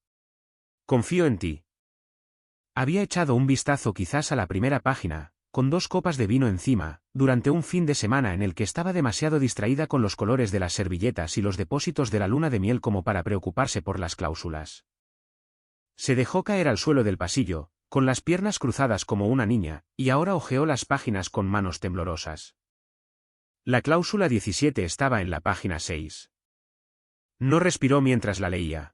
Confío en ti. Había echado un vistazo quizás a la primera página, con 2 copas de vino encima, durante un fin de semana en el que estaba demasiado distraída con los colores de las servilletas y los depósitos de la luna de miel como para preocuparse por las cláusulas. Se dejó caer al suelo del pasillo, con las piernas cruzadas como una niña, y ahora hojeó las páginas con manos temblorosas. La cláusula 17 estaba en la página 6. No respiró mientras la leía.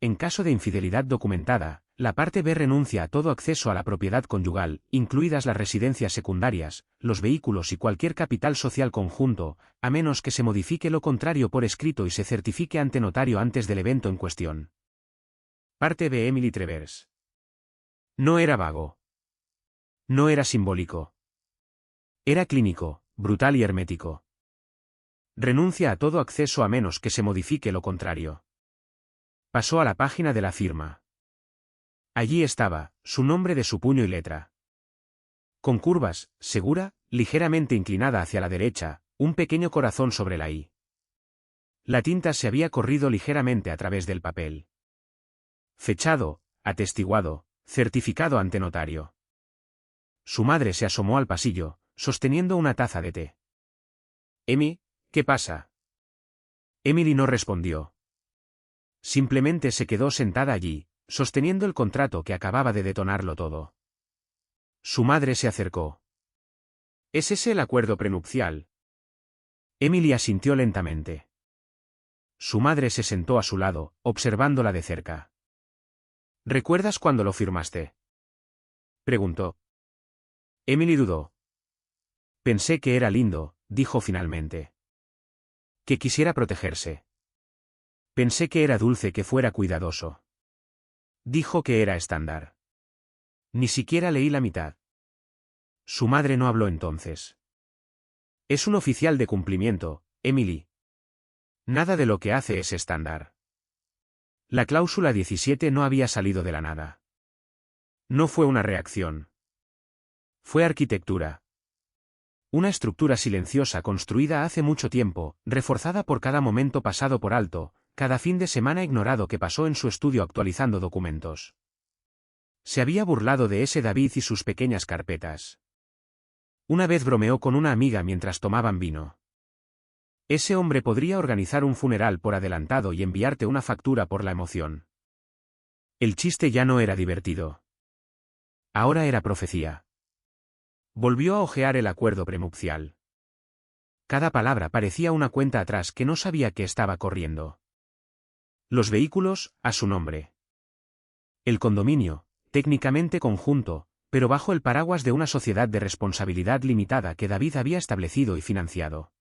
En caso de infidelidad documentada, la parte B renuncia a todo acceso a la propiedad conyugal, incluidas las residencias secundarias, los vehículos y cualquier capital social conjunto, a menos que se modifique lo contrario por escrito y se certifique ante notario antes del evento en cuestión. Parte B. Emily Travers. No era vago. No era simbólico. Era clínico, brutal y hermético. Renuncia a todo acceso a menos que se modifique lo contrario. Pasó a la página de la firma. Allí estaba, su nombre de su puño y letra. Con curvas, segura, ligeramente inclinada hacia la derecha, un pequeño corazón sobre la I. La tinta se había corrido ligeramente a través del papel. Fechado, atestiguado, certificado ante notario. Su madre se asomó al pasillo, sosteniendo una taza de té. «Emi, ¿qué pasa?» Emily no respondió. Simplemente se quedó sentada allí, sosteniendo el contrato que acababa de detonarlo todo. Su madre se acercó. «¿Es ese el acuerdo prenupcial?» Emily asintió lentamente. Su madre se sentó a su lado, observándola de cerca. «¿Recuerdas cuándo lo firmaste?», preguntó. Emily dudó. «Pensé que era lindo», dijo finalmente. «Que quisiera protegerse. Pensé que era dulce que fuera cuidadoso». Dijo que era estándar. Ni siquiera leí la mitad. Su madre no habló entonces. «Es un oficial de cumplimiento, Emily. Nada de lo que hace es estándar». La cláusula 17 no había salido de la nada. No fue una reacción. Fue arquitectura. Una estructura silenciosa construida hace mucho tiempo, reforzada por cada momento pasado por alto, cada fin de semana ignorado que pasó en su estudio actualizando documentos. Se había burlado de ese David y sus pequeñas carpetas. Una vez bromeó con una amiga mientras tomaban vino. Ese hombre podría organizar un funeral por adelantado y enviarte una factura por la emoción. El chiste ya no era divertido. Ahora era profecía. Volvió a hojear el acuerdo prenupcial. Cada palabra parecía una cuenta atrás que no sabía que estaba corriendo. Los vehículos, a su nombre. El condominio, técnicamente conjunto, pero bajo el paraguas de una sociedad de responsabilidad limitada que David había establecido y financiado.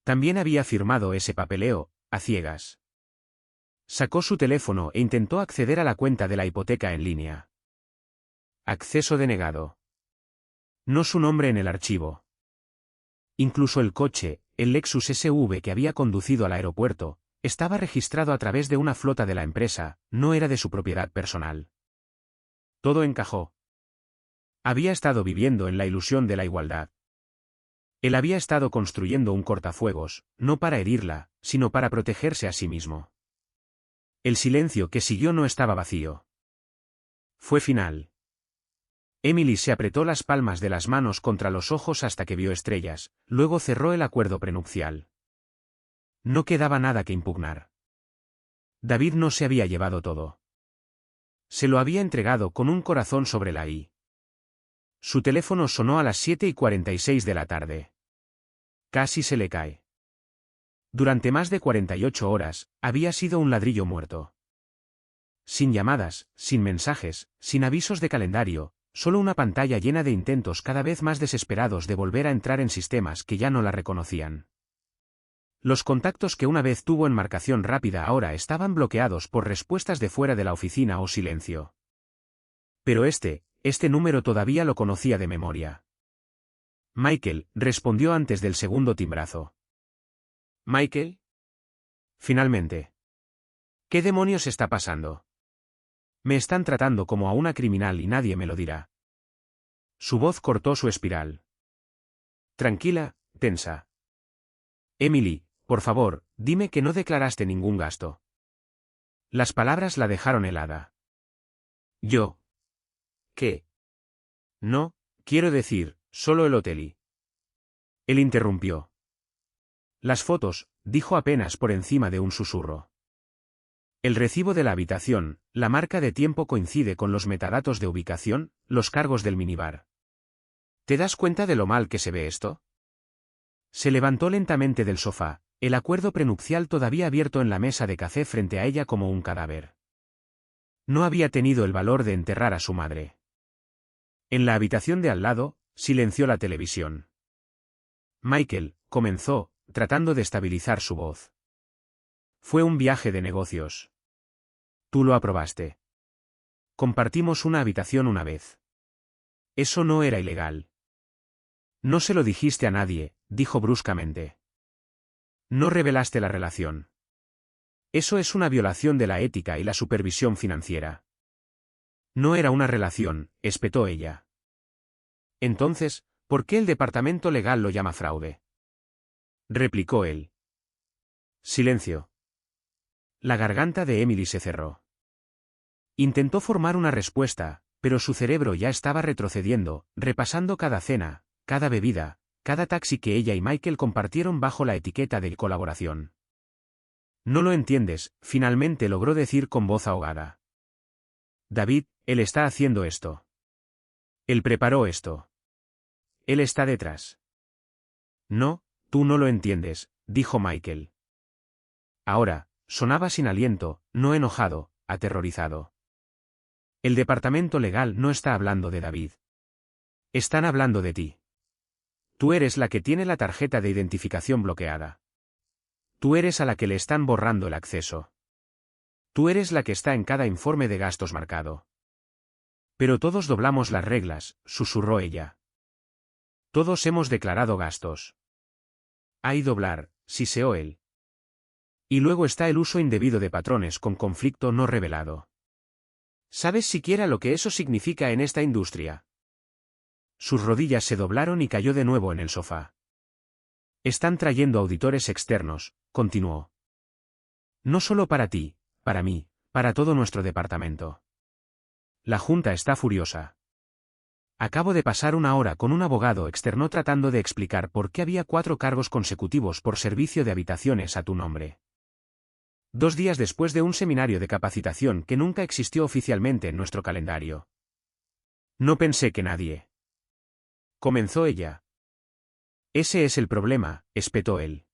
También había firmado ese papeleo, a ciegas. Sacó su teléfono e intentó acceder a la cuenta de la hipoteca en línea. Acceso denegado. No su nombre en el archivo. Incluso el coche, el Lexus SV que había conducido al aeropuerto, estaba registrado a través de una flota de la empresa, no era de su propiedad personal. Todo encajó. Había estado viviendo en la ilusión de la igualdad. Él había estado construyendo un cortafuegos, no para herirla, sino para protegerse a sí mismo. El silencio que siguió no estaba vacío. Fue final. Emily se apretó las palmas de las manos contra los ojos hasta que vio estrellas, luego cerró el acuerdo prenupcial. No quedaba nada que impugnar. David no se había llevado todo. Se lo había entregado con un corazón sobre la i. Su teléfono sonó a las 7:46 de la tarde. Casi se le cae. Durante más de 48 horas, había sido un ladrillo muerto. Sin llamadas, sin mensajes, sin avisos de calendario, solo una pantalla llena de intentos cada vez más desesperados de volver a entrar en sistemas que ya no la reconocían. Los contactos que una vez tuvo en marcación rápida ahora estaban bloqueados por respuestas de fuera de la oficina o silencio. Pero este número todavía lo conocía de memoria. Michael, respondió antes del segundo timbrazo. ¿Michael? Finalmente. ¿Qué demonios está pasando? Me están tratando como a una criminal y nadie me lo dirá. Su voz cortó su espiral. Tranquila, tensa. Emily, por favor, dime que no declaraste ningún gasto. Las palabras la dejaron helada. ¿Yo? ¿Qué? No, quiero decir, solo el hotel. Él interrumpió. Las fotos, dijo apenas por encima de un susurro. El recibo de la habitación, la marca de tiempo coincide con los metadatos de ubicación, los cargos del minibar. ¿Te das cuenta de lo mal que se ve esto? Se levantó lentamente del sofá, el acuerdo prenupcial todavía abierto en la mesa de café frente a ella como un cadáver. No había tenido el valor de enterrar a su madre. En la habitación de al lado, silenció la televisión. Michael, comenzó, tratando de estabilizar su voz. Fue un viaje de negocios. Tú lo aprobaste. Compartimos una habitación una vez. Eso no era ilegal. No se lo dijiste a nadie, dijo bruscamente. No revelaste la relación. Eso es una violación de la ética y la supervisión financiera. No era una relación, espetó ella. Entonces, ¿por qué el departamento legal lo llama fraude? Replicó él. Silencio. La garganta de Emily se cerró. Intentó formar una respuesta, pero su cerebro ya estaba retrocediendo, repasando cada cena, cada bebida, cada taxi que ella y Michael compartieron bajo la etiqueta de colaboración. No lo entiendes, finalmente logró decir con voz ahogada. David, él está haciendo esto. Él preparó esto. Él está detrás. No, tú no lo entiendes, dijo Michael. Ahora, sonaba sin aliento, no enojado, aterrorizado. El departamento legal no está hablando de David. Están hablando de ti. Tú eres la que tiene la tarjeta de identificación bloqueada. Tú eres a la que le están borrando el acceso. Tú eres la que está en cada informe de gastos marcado. Pero todos doblamos las reglas, susurró ella. Todos hemos declarado gastos. Hay doblar, siseó él. Y luego está el uso indebido de patrones con conflicto no revelado. ¿Sabes siquiera lo que eso significa en esta industria? Sus rodillas se doblaron y cayó de nuevo en el sofá. Están trayendo auditores externos, continuó. No solo para ti, para mí, para todo nuestro departamento. La junta está furiosa. Acabo de pasar una hora con un abogado externo tratando de explicar por qué había 4 cargos consecutivos por servicio de habitaciones a tu nombre. 2 días después de un seminario de capacitación que nunca existió oficialmente en nuestro calendario. No pensé que nadie. Comenzó ella. Ese es el problema, espetó él.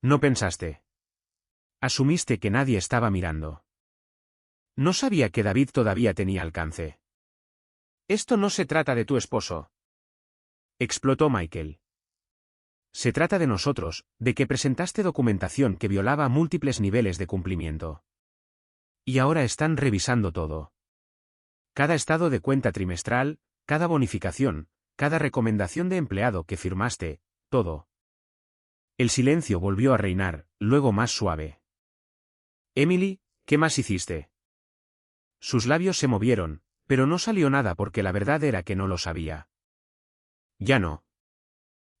No pensaste. Asumiste que nadie estaba mirando. No sabía que David todavía tenía alcance. Esto no se trata de tu esposo. Explotó Michael. Se trata de nosotros, de que presentaste documentación que violaba múltiples niveles de cumplimiento. Y ahora están revisando todo. Cada estado de cuenta trimestral, cada bonificación, cada recomendación de empleado que firmaste, todo. El silencio volvió a reinar, luego más suave. Emily, ¿qué más hiciste? Sus labios se movieron, pero no salió nada porque la verdad era que no lo sabía. Ya no.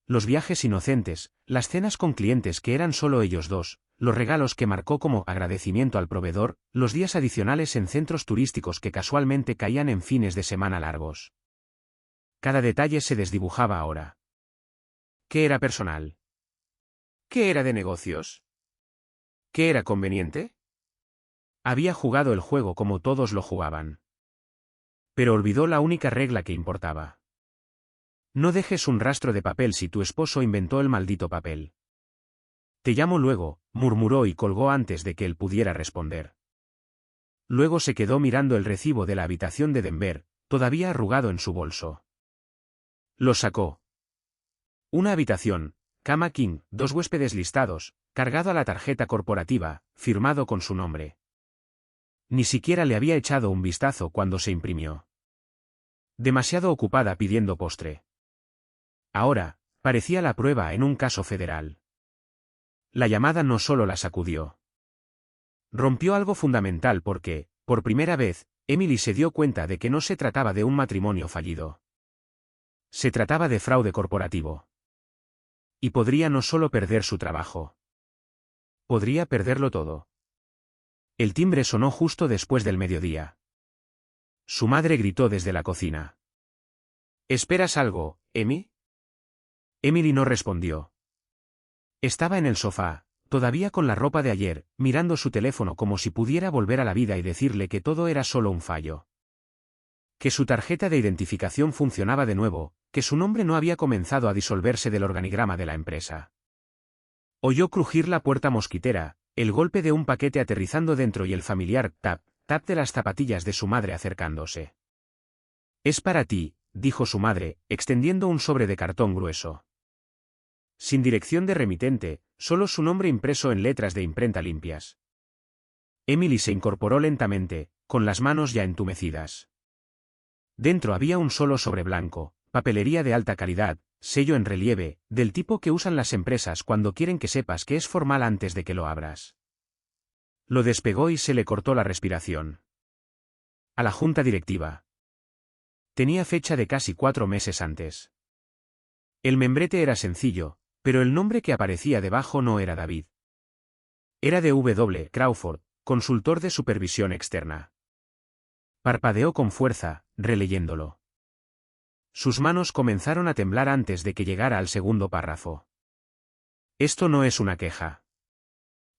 Los viajes inocentes, las cenas con clientes que eran solo ellos dos, los regalos que marcó como agradecimiento al proveedor, los días adicionales en centros turísticos que casualmente caían en fines de semana largos. Cada detalle se desdibujaba ahora. ¿Qué era personal? ¿Qué era de negocios? ¿Qué era conveniente? Había jugado el juego como todos lo jugaban. Pero olvidó la única regla que importaba. No dejes un rastro de papel si tu esposo inventó el maldito papel. Te llamo luego, murmuró y colgó antes de que él pudiera responder. Luego se quedó mirando el recibo de la habitación de Denver, todavía arrugado en su bolso. Lo sacó. Una habitación, cama king, 2 huéspedes listados, cargado a la tarjeta corporativa, firmado con su nombre. Ni siquiera le había echado un vistazo cuando se imprimió. Demasiado ocupada pidiendo postre. Ahora, parecía la prueba en un caso federal. La llamada no solo la sacudió. Rompió algo fundamental porque, por primera vez, Emily se dio cuenta de que no se trataba de un matrimonio fallido. Se trataba de fraude corporativo. Y podría no solo perder su trabajo. Podría perderlo todo. El timbre sonó justo después del mediodía. Su madre gritó desde la cocina. ¿Esperas algo, Emmy? Emily no respondió. Estaba en el sofá, todavía con la ropa de ayer, mirando su teléfono como si pudiera volver a la vida y decirle que todo era solo un fallo. Que su tarjeta de identificación funcionaba de nuevo, que su nombre no había comenzado a disolverse del organigrama de la empresa. Oyó crujir la puerta mosquitera, el golpe de un paquete aterrizando dentro y el familiar tap, tap de las zapatillas de su madre acercándose. Es para ti, dijo su madre, extendiendo un sobre de cartón grueso. Sin dirección de remitente, solo su nombre impreso en letras de imprenta limpias. Emily se incorporó lentamente, con las manos ya entumecidas. Dentro había un solo sobre blanco, papelería de alta calidad, sello en relieve, del tipo que usan las empresas cuando quieren que sepas que es formal antes de que lo abras. Lo despegó y se le cortó la respiración. A la junta directiva. Tenía fecha de casi 4 meses antes. El membrete era sencillo, pero el nombre que aparecía debajo no era David. Era de W. Crawford, consultor de supervisión externa. Parpadeó con fuerza, releyéndolo. Sus manos comenzaron a temblar antes de que llegara al segundo párrafo. Esto no es una queja.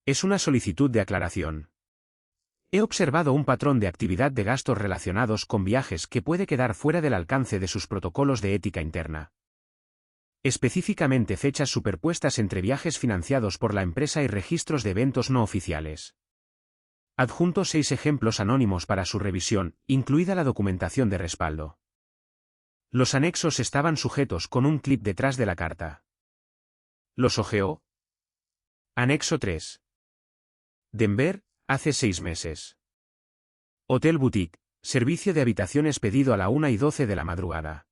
Es una solicitud de aclaración. He observado un patrón de actividad de gastos relacionados con viajes que puede quedar fuera del alcance de sus protocolos de ética interna. Específicamente fechas superpuestas entre viajes financiados por la empresa y registros de eventos no oficiales. Adjunto 6 ejemplos anónimos para su revisión, incluida la documentación de respaldo. Los anexos estaban sujetos con un clip detrás de la carta. ¿Los hojeó? Anexo 3. Denver, hace 6 meses. Hotel Boutique, servicio de habitaciones pedido a la 1:12 de la madrugada.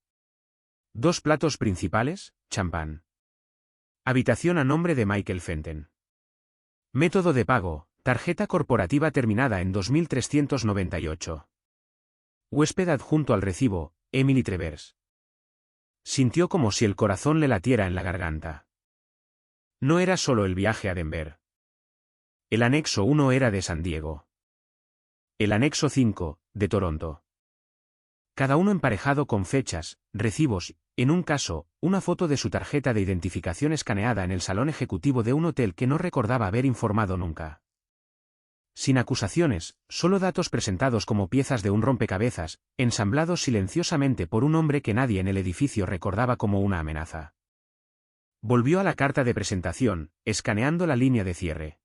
2 platos principales, champán. Habitación a nombre de Michael Fenton. Método de pago, tarjeta corporativa terminada en 2398. Huésped adjunto al recibo, Emily Travers. Sintió como si el corazón le latiera en la garganta. No era solo el viaje a Denver. El anexo 1 era de San Diego. El anexo 5, de Toronto. Cada uno emparejado con fechas, recibos, en un caso, una foto de su tarjeta de identificación escaneada en el salón ejecutivo de un hotel que no recordaba haber informado nunca. Sin acusaciones, solo datos presentados como piezas de un rompecabezas, ensamblados silenciosamente por un hombre que nadie en el edificio recordaba como una amenaza. Volvió a la carta de presentación, escaneando la línea de cierre.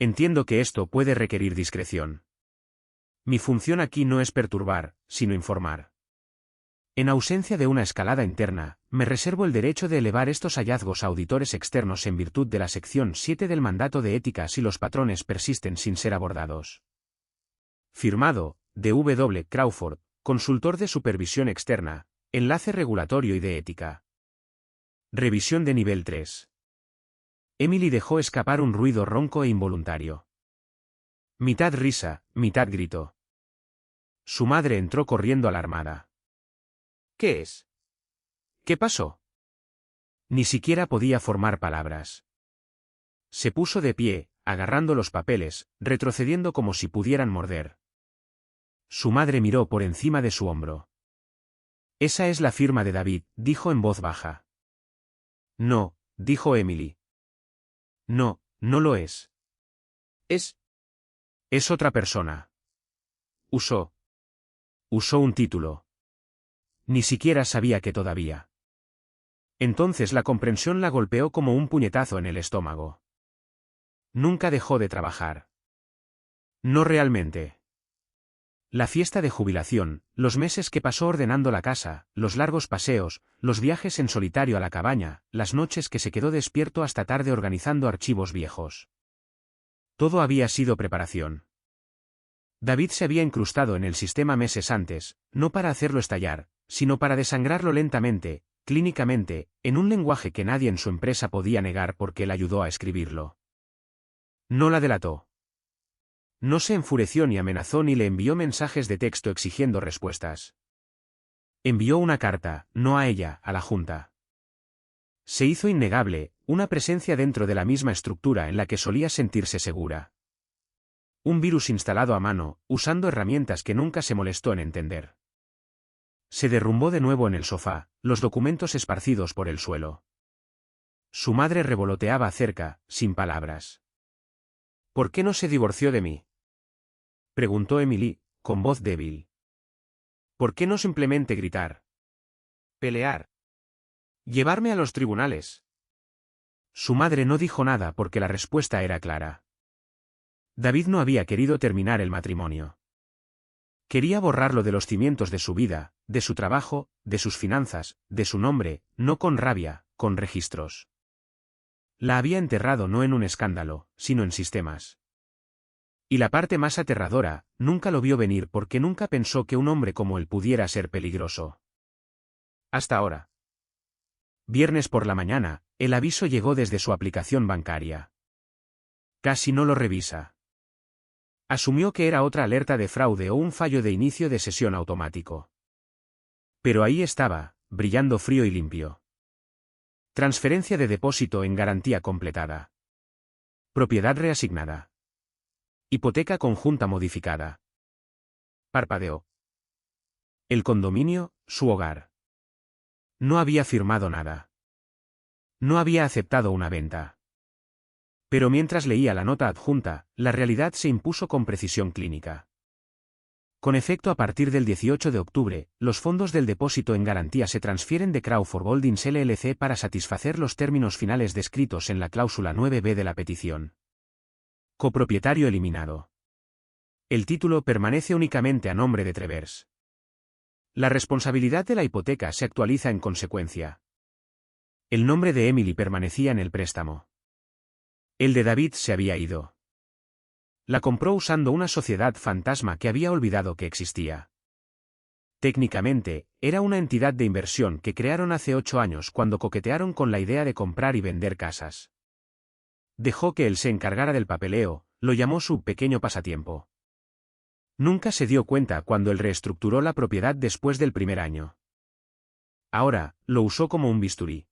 Entiendo que esto puede requerir discreción. Mi función aquí no es perturbar, sino informar. En ausencia de una escalada interna, me reservo el derecho de elevar estos hallazgos a auditores externos en virtud de la sección 7 del mandato de ética si los patrones persisten sin ser abordados. Firmado, D. W. Crawford, consultor de supervisión externa, enlace regulatorio y de ética. Revisión de nivel 3. Emily dejó escapar un ruido ronco e involuntario. Mitad risa, mitad grito. Su madre entró corriendo alarmada. ¿Qué es? ¿Qué pasó? Ni siquiera podía formar palabras. Se puso de pie, agarrando los papeles, retrocediendo como si pudieran morder. Su madre miró por encima de su hombro. Esa es la firma de David, dijo en voz baja. No, dijo Emily. No, no lo es. Es otra persona. Usó un título. Ni siquiera sabía que todavía. Entonces la comprensión la golpeó como un puñetazo en el estómago. Nunca dejó de trabajar. No realmente. La fiesta de jubilación, los meses que pasó ordenando la casa, los largos paseos, los viajes en solitario a la cabaña, las noches que se quedó despierto hasta tarde organizando archivos viejos. Todo había sido preparación. David se había incrustado en el sistema meses antes, no para hacerlo estallar, sino para desangrarlo lentamente, clínicamente, en un lenguaje que nadie en su empresa podía negar porque él ayudó a escribirlo. No la delató. No se enfureció ni amenazó ni le envió mensajes de texto exigiendo respuestas. Envió una carta, no a ella, a la Junta. Se hizo innegable, una presencia dentro de la misma estructura en la que solía sentirse segura. Un virus instalado a mano, usando herramientas que nunca se molestó en entender. Se derrumbó de nuevo en el sofá, los documentos esparcidos por el suelo. Su madre revoloteaba cerca, sin palabras. ¿Por qué no se divorció de mí?, preguntó Emily, con voz débil. ¿Por qué no simplemente gritar? Pelear. Llevarme a los tribunales. Su madre no dijo nada porque la respuesta era clara. David no había querido terminar el matrimonio. Quería borrarlo de los cimientos de su vida, de su trabajo, de sus finanzas, de su nombre, no con rabia, con registros. La había enterrado no en un escándalo, sino en sistemas. Y la parte más aterradora, nunca lo vio venir porque nunca pensó que un hombre como él pudiera ser peligroso. Hasta ahora. Viernes por la mañana, el aviso llegó desde su aplicación bancaria. Casi no lo revisa. Asumió que era otra alerta de fraude o un fallo de inicio de sesión automático. Pero ahí estaba, brillando frío y limpio. Transferencia de depósito en garantía completada. Propiedad reasignada. Hipoteca conjunta modificada. Parpadeó. El condominio, su hogar. No había firmado nada. No había aceptado una venta. Pero mientras leía la nota adjunta, la realidad se impuso con precisión clínica. Con efecto a partir del 18 de octubre, los fondos del depósito en garantía se transfieren de Crawford Holdings LLC para satisfacer los términos finales descritos en la cláusula 9b de la petición. Copropietario eliminado. El título permanece únicamente a nombre de Travers. La responsabilidad de la hipoteca se actualiza en consecuencia. El nombre de Emily permanecía en el préstamo. El de David se había ido. La compró usando una sociedad fantasma que había olvidado que existía. Técnicamente, era una entidad de inversión que crearon hace 8 años cuando coquetearon con la idea de comprar y vender casas. Dejó que él se encargara del papeleo, lo llamó su pequeño pasatiempo. Nunca se dio cuenta cuando él reestructuró la propiedad después del primer año. Ahora, lo usó como un bisturí.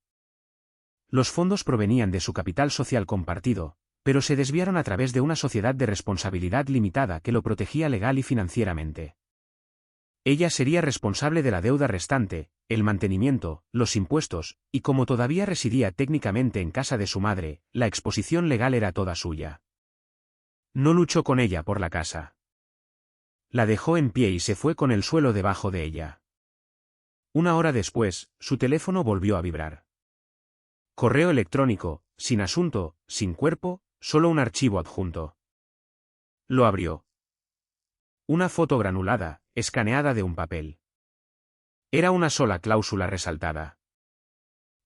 Los fondos provenían de su capital social compartido, pero se desviaron a través de una sociedad de responsabilidad limitada que lo protegía legal y financieramente. Ella sería responsable de la deuda restante, el mantenimiento, los impuestos, y como todavía residía técnicamente en casa de su madre, la exposición legal era toda suya. No luchó con ella por la casa. La dejó en pie y se fue con el suelo debajo de ella. Una hora después, su teléfono volvió a vibrar. Correo electrónico, sin asunto, sin cuerpo, solo un archivo adjunto. Lo abrió. Una foto granulada, escaneada de un papel. Era una sola cláusula resaltada.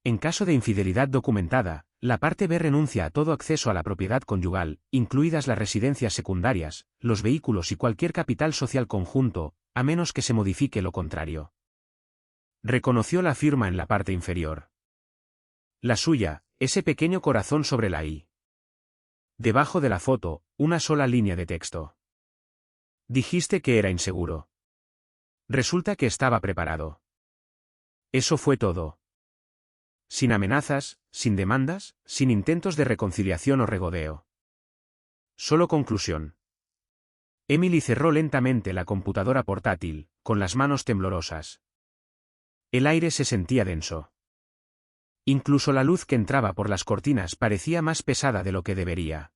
En caso de infidelidad documentada, la parte B renuncia a todo acceso a la propiedad conyugal, incluidas las residencias secundarias, los vehículos y cualquier capital social conjunto, a menos que se modifique lo contrario. Reconoció la firma en la parte inferior. La suya, ese pequeño corazón sobre la I. Debajo de la foto, una sola línea de texto. Dijiste que era inseguro. Resulta que estaba preparado. Eso fue todo. Sin amenazas, sin demandas, sin intentos de reconciliación o regodeo. Solo conclusión. Emily cerró lentamente la computadora portátil, con las manos temblorosas. El aire se sentía denso. Incluso la luz que entraba por las cortinas parecía más pesada de lo que debería.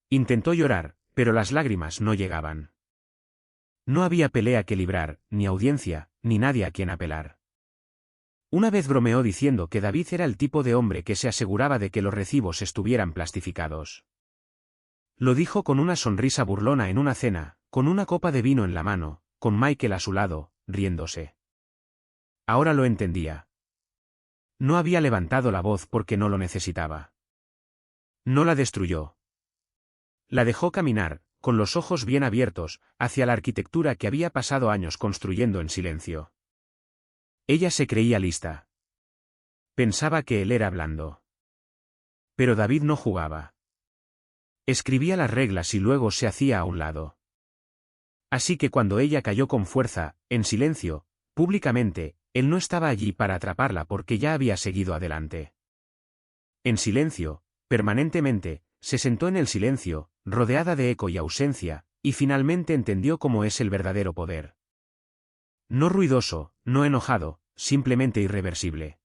Intentó llorar, pero las lágrimas no llegaban. No había pelea que librar, ni audiencia, ni nadie a quien apelar. Una vez bromeó diciendo que David era el tipo de hombre que se aseguraba de que los recibos estuvieran plastificados. Lo dijo con una sonrisa burlona en una cena, con una copa de vino en la mano, con Michael a su lado, riéndose. Ahora lo entendía. No había levantado la voz porque no lo necesitaba. No la destruyó. La dejó caminar, con los ojos bien abiertos, hacia la arquitectura que había pasado años construyendo en silencio. Ella se creía lista. Pensaba que él era blando. Pero David no jugaba. Escribía las reglas y luego se hacía a un lado. Así que cuando ella cayó con fuerza, en silencio, públicamente, él no estaba allí para atraparla porque ya había seguido adelante. En silencio, permanentemente, se sentó en el silencio, rodeada de eco y ausencia, y finalmente entendió cómo es el verdadero poder. No ruidoso, no enojado, simplemente irreversible.